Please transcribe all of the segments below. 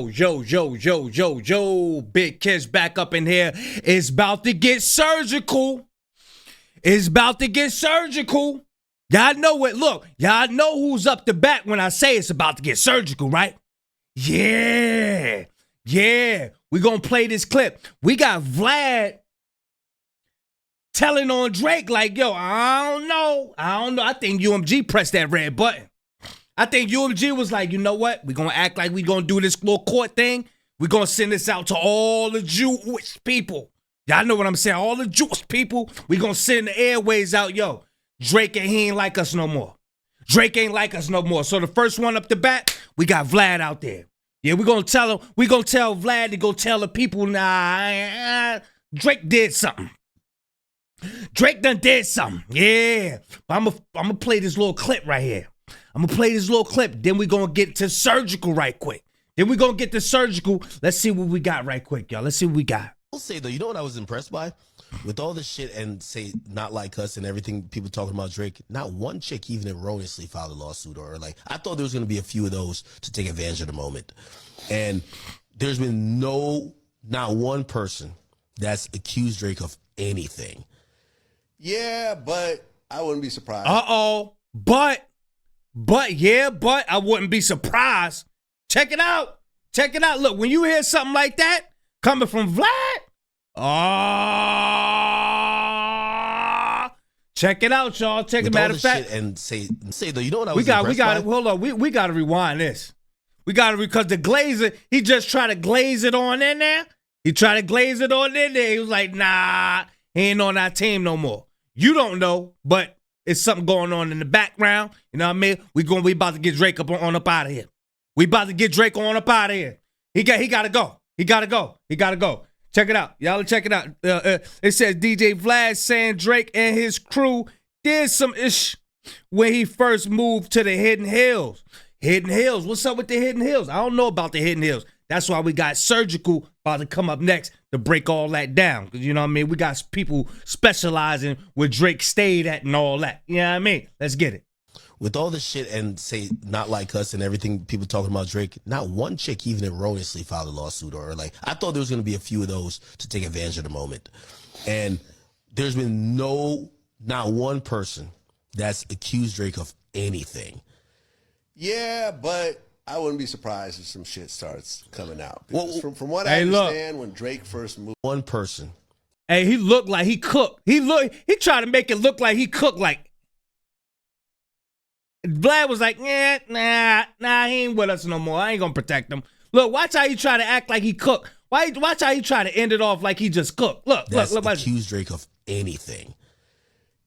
Yo, Big Kiss back up in here. It's about to get surgical. It's about to get surgical. Y'all know it. Look, y'all know who's up the bat when I say it's about to get surgical, right? Yeah. We gonna play this clip. We got Vlad telling on Drake like, yo, I don't know. I think UMG pressed that red button. I think UMG was like, you know what? We're going to act like we're going to do this little court thing. We're going to send this out to all the Jewish people. Y'all know what I'm saying? All the Jewish people. We're going to send the airways out. Yo, Drake, he ain't like us no more. Drake ain't like us no more. So the first one up the bat, we got Vlad out there. Yeah, we're going to tell him. We're going to tell Vlad to go tell the people, Drake did something. Drake done did something. Yeah. But I'm going to play this little clip right here. I'm going to play this little clip. Then we're going to get to surgical right quick. Let's see what we got right quick, y'all. Let's see what we got. I'll say, though, you know what I was impressed by? With all this shit and say not like us and everything, people talking about Drake, not one chick even erroneously filed a lawsuit or like, I thought there was going to be a few of those to take advantage of the moment. And there's been not one person that's accused Drake of anything. Yeah, but I wouldn't be surprised. But I wouldn't be surprised. Check it out. Look, when you hear something like that coming from Vlad, check it out, y'all. Check it. Matter of fact, and say though, you know what I was we got to hold on. We got to rewind this. Because the glazer, he just tried to glaze it on in there. He was like, nah, he ain't on our team no more. You don't know, but it's something going on in the background. You know what I mean? We about to get Drake on up out of here. We about to get Drake on up out of here. He got to go. Check it out. Y'all check it out. It says DJ Vlad saying Drake and his crew did some ish when he first moved to the Hidden Hills. Hidden Hills. What's up with the Hidden Hills? I don't know about the Hidden Hills. That's why we got Surgical about to come up next to break all that down. Because, you know what I mean? We got people specializing where Drake stayed at and all that. You know what I mean? Let's get it. With all this shit and say not like us and everything, people talking about Drake, not one chick even erroneously filed a lawsuit or like, I thought there was going to be a few of those to take advantage of the moment. And there's been not one person that's accused Drake of anything. Yeah, but I wouldn't be surprised if some shit starts coming out. Well, from what I understand, when Drake first moved, one person. Hey, he looked like he cooked. He tried to make it look like he cooked. Like Vlad was like, nah, he ain't with us no more. I ain't gonna protect him. Look, watch how he try to act like he cooked. Watch how he try to end it off like he just cooked. Look. Accuse Drake of anything.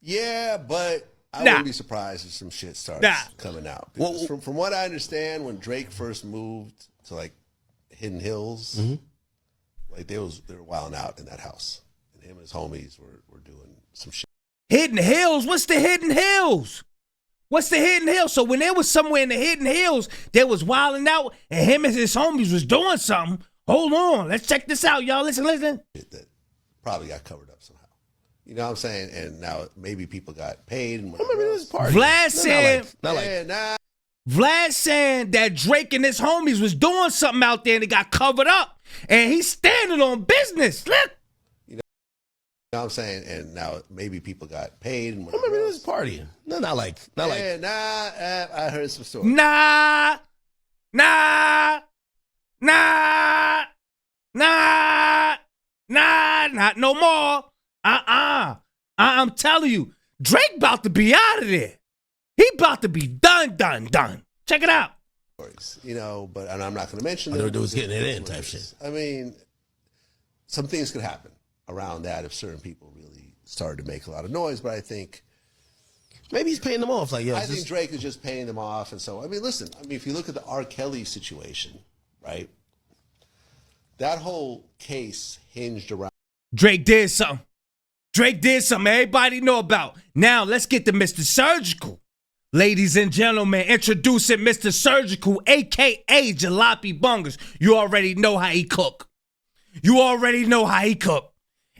Yeah, but I wouldn't be surprised if some shit starts coming out. Well, from what I understand, when Drake first moved to like Hidden Hills, like they were wilding out in that house, and him and his homies were doing some shit. Hidden Hills? What's the Hidden Hills? So when they was somewhere in the Hidden Hills, they was wilding out, and him and his homies was doing something. Hold on, let's check this out, y'all. Listen. That probably got covered up somehow. You know what I'm saying? And now maybe people got paid. And Vlad said, Vlad saying that Drake and his homies was doing something out there and it got covered up. And he's standing on business. Look. You know what I'm saying? And now maybe people got paid. And I remember this partying. Not like. I heard some stories. Nah, not no more. I'm telling you, Drake about to be out of there. He about to be done. Check it out. You know, and I'm not going to mention it was getting it in type shit. I mean, some things could happen around that if certain people really started to make a lot of noise, but I think maybe he's paying them off. Like, I think Drake is just paying them off. And so, I mean, listen, if you look at the R. Kelly situation, right? That whole case hinged around Drake did something everybody know about. Now, let's get to Mr. Surgical. Ladies and gentlemen, introducing Mr. Surgical, a.k.a. Jalopy Bungers. You already know how he cook.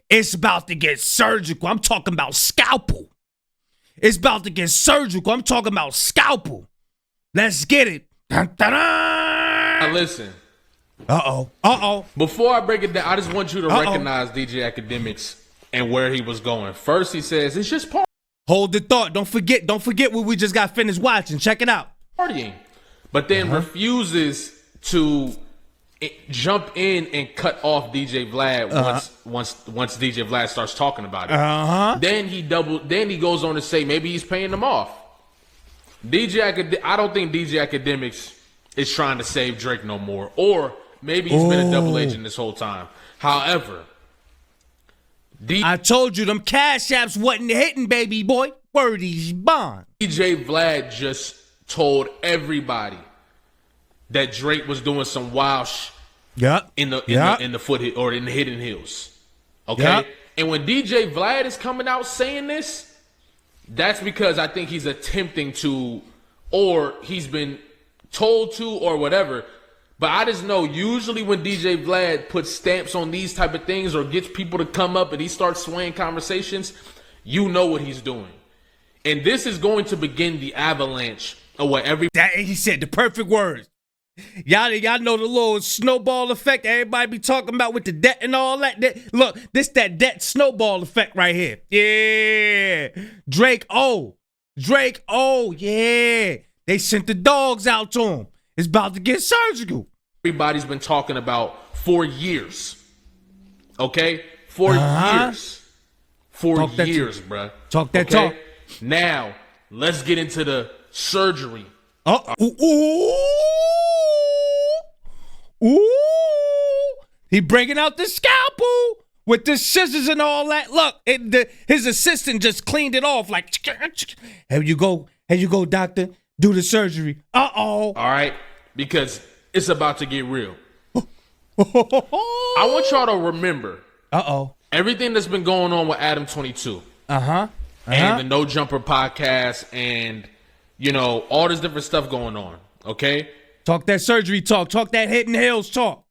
It's about to get surgical. I'm talking about scalpel. It's about to get surgical. I'm talking about scalpel. Let's get it. Dun, dun, dun. Now listen, Before I break it down, I just want you to recognize DJ Academics and where he was going. First, he says it's just Hold the thought. Don't forget what we just got finished watching. Check it out. Partying, but then refuses to jump in and cut off DJ Vlad once DJ Vlad starts talking about it. Then he goes on to say maybe he's paying them off. I don't think DJ Academics is trying to save Drake no more, or maybe he's been a double agent this whole time. However, I told you them cash apps wasn't hitting, baby boy. Wordy's bond. DJ Vlad just told everybody that Drake was doing some wild in the foot or in the Hidden Hills. Okay? And when DJ Vlad is coming out saying this, that's because I think he's attempting to, or he's been told to, or whatever. But I just know usually when DJ Vlad puts stamps on these type of things or gets people to come up and he starts swaying conversations, you know what he's doing. And this is going to begin the avalanche of what he said the perfect words. Y'all know the little snowball effect everybody be talking about with the debt and all that. Look, this that debt snowball effect right here. Yeah. Drake, yeah. They sent the dogs out to him. It's about to get surgical. Everybody's been talking about for years. Okay? For years. For years, bruh. Talk that talk. Now, let's get into the surgery. Ooh. He bringing out the scalpel with the scissors and all that. Look, his assistant just cleaned it off like, here you go, doctor. Do the surgery. All right, because it's about to get real. I want y'all to remember everything that's been going on with Adam 22. And the No Jumper podcast and, all this different stuff going on, okay? Talk that surgery talk. Talk that Hidden Hills talk.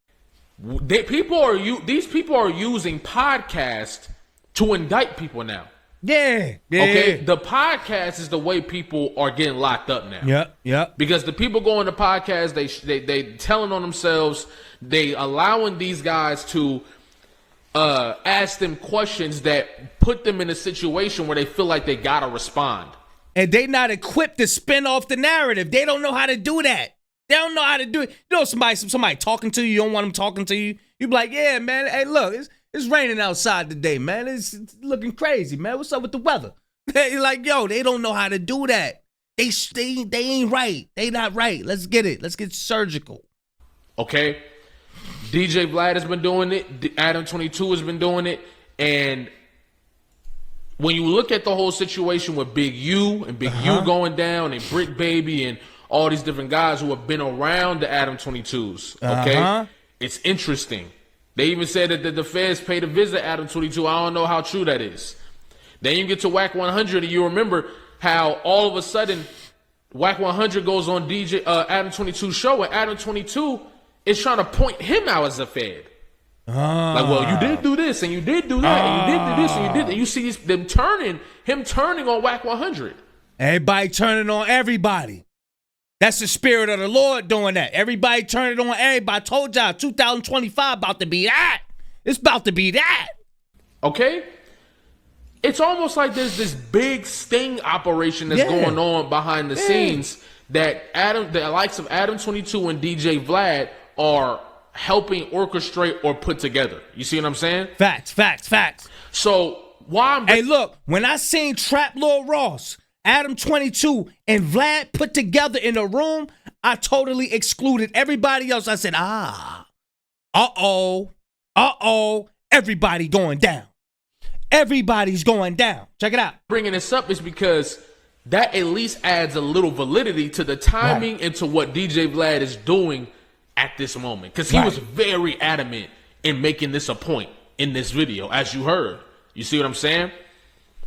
These people are using podcasts to indict people now. Yeah. Okay, the podcast is the way people are getting locked up now. Yep. Because the people going to podcasts, they telling on themselves, they allowing these guys to ask them questions that put them in a situation where they feel like they gotta respond. And they not equipped to spin off the narrative. They don't know how to do that. They don't know how to do it. Somebody talking to you, you don't want them talking to you. You be like, yeah, man, hey, look, it's raining outside today, man. It's looking crazy, man. What's up with the weather? You're like, yo, they don't know how to do that. They ain't right. They not right. Let's get it. Let's get surgical. Okay. DJ Vlad has been doing it. Adam 22 has been doing it. And when you look at the whole situation with Big U and Big U going down and Brick Baby and all these different guys who have been around the Adam 22s, okay? It's interesting. They even said that the feds paid to visit Adam 22. I don't know how true that is. Then you get to Whack 100 and you remember how all of a sudden Whack 100 goes on DJ Adam 22's show and Adam 22 is trying to point him out as a fed. Like, well, you did do this and you did do that and you did do this and you did. And you see him turning on Whack 100. Everybody turning on everybody. That's the spirit of the Lord doing that. Everybody turning on everybody. I told y'all 2025 about to be that. It's about to be that. Okay? It's almost like there's this big sting operation that's going on behind the scenes that the likes of Adam 22 and DJ Vlad are helping orchestrate or put together. You see what I'm saying? Facts. So hey, look, when I seen Trap Lord Ross, Adam 22, and Vlad put together in a room, I totally excluded everybody else. I said, everybody going down. Everybody's going down. Check it out. Bringing this up is because that at least adds a little validity to the timing and to what DJ Vlad is doing at this moment. Because he was very adamant in making this a point in this video, as you heard. You see what I'm saying?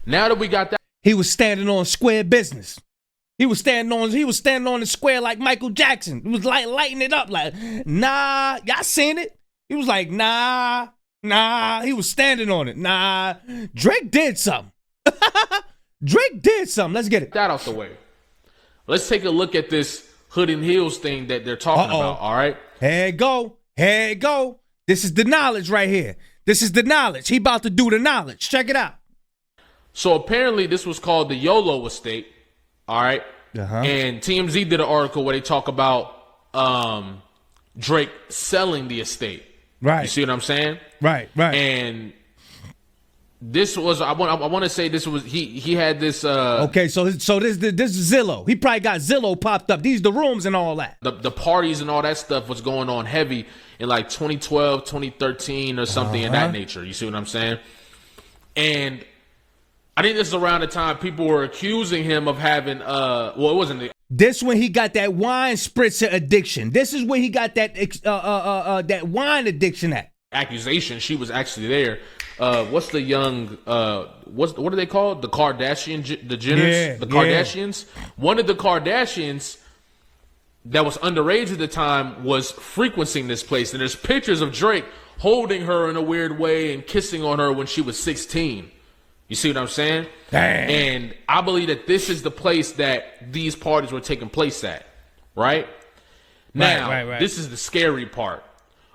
Now that we got that. He was standing on square business. He was standing on the square like Michael Jackson. He was like lighting it up like, nah, y'all seen it? He was like, nah. He was standing on it. Nah. Drake did something. Let's get it. That out the way. Let's take a look at this Hood and Heels thing that they're talking about, all right? Here it go. Here it go. This is the knowledge right here. This is the knowledge. He about to do the knowledge. Check it out. So apparently this was called the YOLO estate. All right. Uh-huh. And TMZ did an article where they talk about Drake selling the estate. Right. You see what I'm saying? Right. And this was I want to say this was he had this okay, so this is Zillow. He probably got Zillow popped up. These the rooms and all that. The parties and all that stuff was going on heavy in like 2012, 2013 or something in that nature. You see what I'm saying? And I think this is around the time people were accusing him of having it wasn't this when he got that wine spritzer addiction. This is when he got that wine addiction at. Accusation. She was actually there. What's the young what are they called? The Kardashian, the Jenners, the Kardashians. Yeah. One of the Kardashians that was underage at the time was frequenting this place, and there's pictures of Drake holding her in a weird way and kissing on her when she was 16. You see what I'm saying? Damn. And I believe that this is the place that these parties were taking place at, right? Now, right. This is the scary part.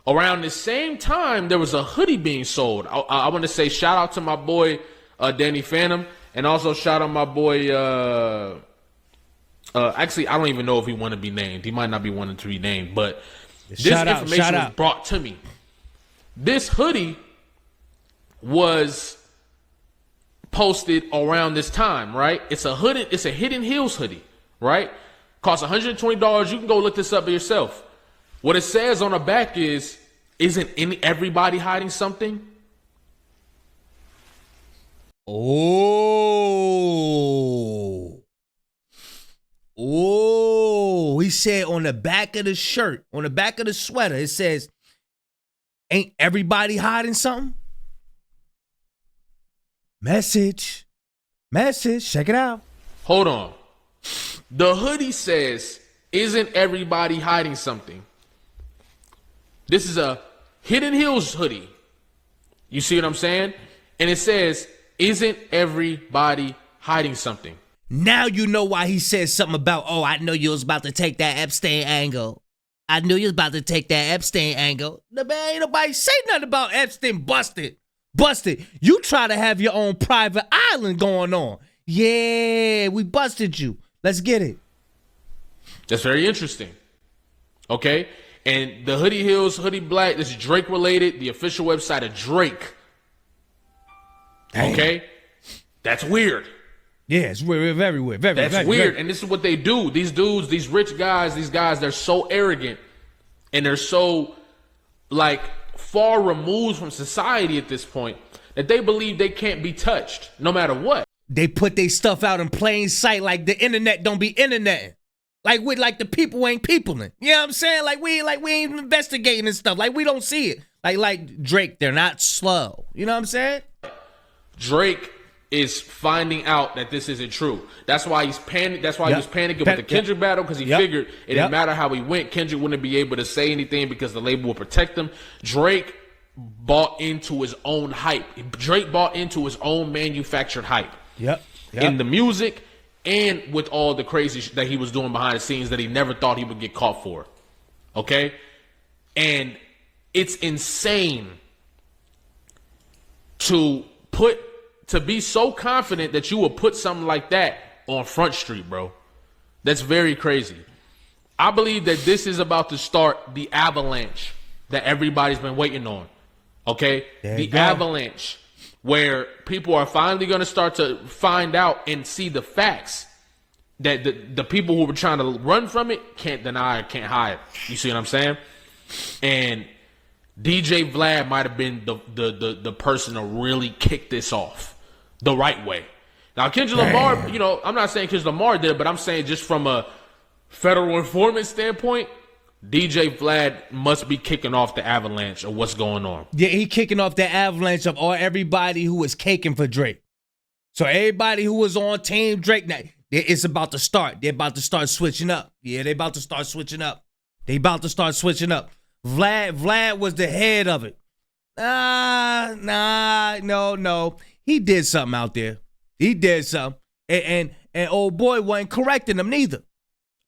Around the same time, there was a hoodie being sold. I want to say shout out to my boy Danny Phantom, and also shout out my boy. Actually, I don't even know if he want to be named. He might not be wanting to be named, but this information was brought to me. This hoodie was posted around this time, right? It's a Hidden Hills hoodie, right? Costs $120. You can go look this up by yourself. What it says on the back is, isn't everybody hiding something? Oh, he said on the back of the shirt, on the back of the sweater, it says, ain't everybody hiding something? Message, check it out. Hold on. The hoodie says, isn't everybody hiding something? This is a Hidden Hills hoodie. You see what I'm saying? And it says, isn't everybody hiding something? Now you know why he said something about, I know you was about to take that Epstein angle. Man, ain't nobody say nothing about Epstein busted. You try to have your own private island going on. Yeah, we busted you. Let's get it. That's very interesting. Okay? And the Hoodie Hills, Hoodie Black, this is Drake related, the official website of Drake. Dang. Okay? That's weird. Yeah, it's weird, very weird. That's weird. And this is what they do. These dudes, these rich guys, they're so arrogant and they're so like far removed from society at this point that they believe they can't be touched no matter what. They put their stuff out in plain sight like the internet don't be internet. Like the people ain't peopling. You know what I'm saying? Like we ain't investigating and stuff. Like we don't see it. Like Drake, they're not slow. You know what I'm saying? Drake is finding out that this isn't true. That's why he's panicked. That's why he was panicking with the Kendrick battle, because he figured it didn't matter how he went. Kendrick wouldn't be able to say anything because the label would protect him. Drake bought into his own hype. Drake bought into his own manufactured hype. Yep. In the music and with all the crazy that he was doing behind the scenes that he never thought he would get caught for. Okay? And it's insane to be so confident that you will put something like that on Front Street, bro. That's very crazy. I believe that this is about to start the avalanche that everybody's been waiting on. Okay? The avalanche where people are finally going to start to find out and see the facts that the people who were trying to run from it can't deny, can't hide. You see what I'm saying? And DJ Vlad might have been the person to really kick this off the right way. Now, Kendrick Lamar, I'm not saying Kendrick Lamar did it, but I'm saying just from a federal informant standpoint, DJ Vlad must be kicking off the avalanche of what's going on. Yeah, he kicking off the avalanche of everybody who was caking for Drake. So everybody who was on Team Drake, now it's about to start. They're about to start switching up. Yeah, they about to start switching up. Vlad was the head of it. No. He did something out there. He did something. And old boy wasn't correcting him neither.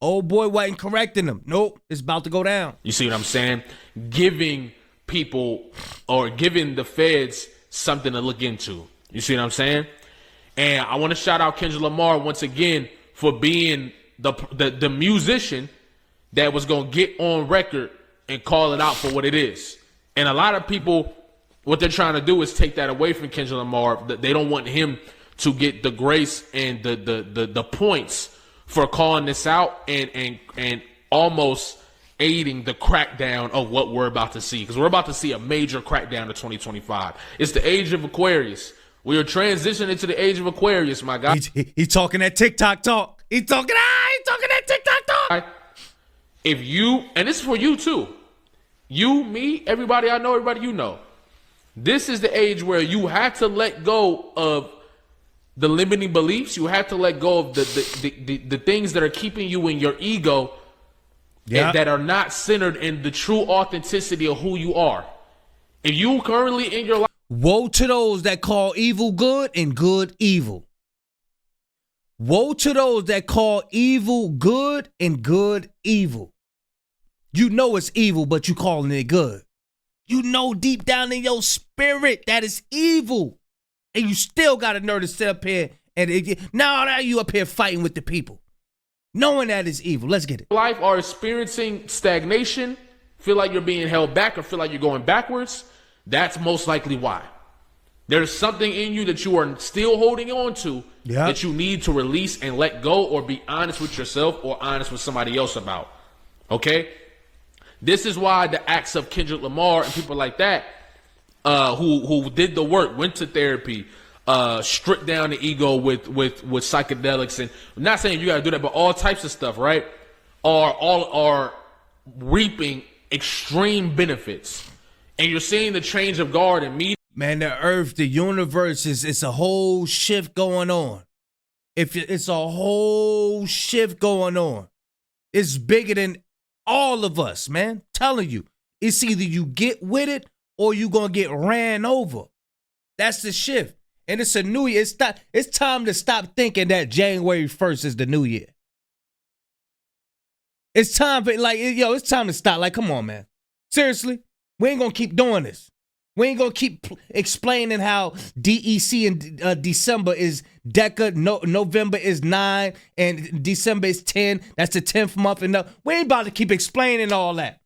Old boy wasn't correcting him. Nope, it's about to go down. You see what I'm saying? Giving people or giving the feds something to look into. You see what I'm saying? And I want to shout out Kendrick Lamar once again for being the musician that was going to get on record and call it out for what it is. And a lot of people, what they're trying to do is take that away from Kendrick Lamar. They don't want him to get the grace and the points for calling this out and almost aiding the crackdown of what we're about to see. Because we're about to see a major crackdown in 2025. It's the age of Aquarius. We are transitioning to the age of Aquarius, my guy. He talking that TikTok talk. He talking that TikTok talk. If you, and this is for you too, you, me, everybody I know, everybody you know, this is the age where you have to let go of the limiting beliefs. You have to let go of the things that are keeping you in your ego and that are not centered in the true authenticity of who you are. If you currently in your life, woe to those that call evil good and good evil. Woe to those that call evil good and good evil. You know it's evil, but you calling it good. You know deep down in your spirit that it's evil. And you still got a nerve to sit up here and now you up here fighting with the people. Knowing that it's evil. Let's get it. Life are experiencing stagnation, feel like you're being held back or feel like you're going backwards. That's most likely why. There's something in you that you are still holding on to that you need to release and let go or be honest with yourself or honest with somebody else about. Okay? This is why the acts of Kendrick Lamar and people like that who did the work, went to therapy, stripped down the ego with psychedelics, and I'm not saying you got to do that, but all types of stuff, right? Are reaping extreme benefits. And you're seeing the change of guard and media. Man, the earth, the universe, it's a whole shift going on. It's a whole shift going on. It's bigger than all of us, man. Telling you. It's either you get with it or you going to get ran over. That's the shift. And it's a new year. It's time to stop thinking that January 1st is the new year. It's time for, it's time to stop. Like, come on, man. Seriously. We ain't going to keep doing this. We ain't going to keep explaining how DEC in December is Deca, November is 9, and December is 10. That's the 10th month. And we ain't about to keep explaining all that.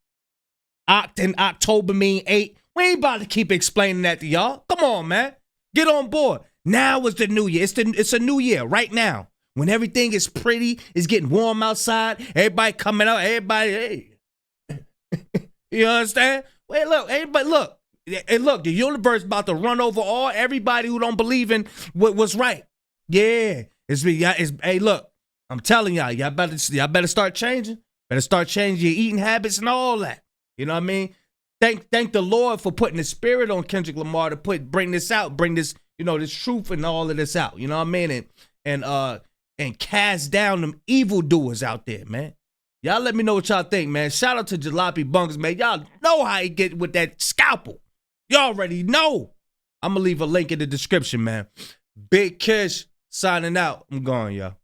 Oct and October mean 8. We ain't about to keep explaining that to y'all. Come on, man. Get on board. Now is the new year. It's a new year right now. When everything is pretty, it's getting warm outside, everybody coming out, hey. You understand? Wait, look, everybody, look. Hey, look, the universe about to run over everybody who don't believe in what's right. Yeah. Hey, look, I'm telling y'all better start changing. Better start changing your eating habits and all that. You know what I mean? Thank the Lord for putting the spirit on Kendrick Lamar to bring this out, bring this, this truth and all of this out. You know what I mean? And cast down them evildoers out there, man. Y'all let me know what y'all think, man. Shout out to Jalopy Bunkers, man. Y'all know how he get with that scalpel. Y'all already know. I'm going to leave a link in the description, man. Big Kish signing out. I'm gone, y'all.